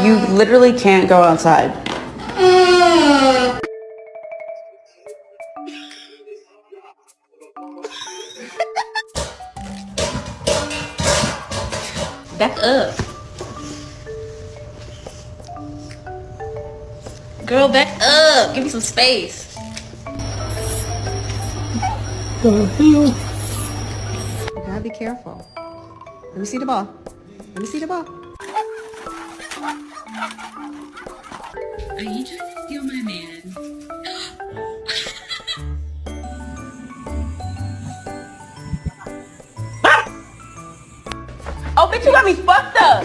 You literally can't go outside. Back up. Girl, back up. Give me some space. You gotta be careful. Let me see the ball. Let me see the ball. Are you trying to steal my man? Oh, bitch, you got me fucked up.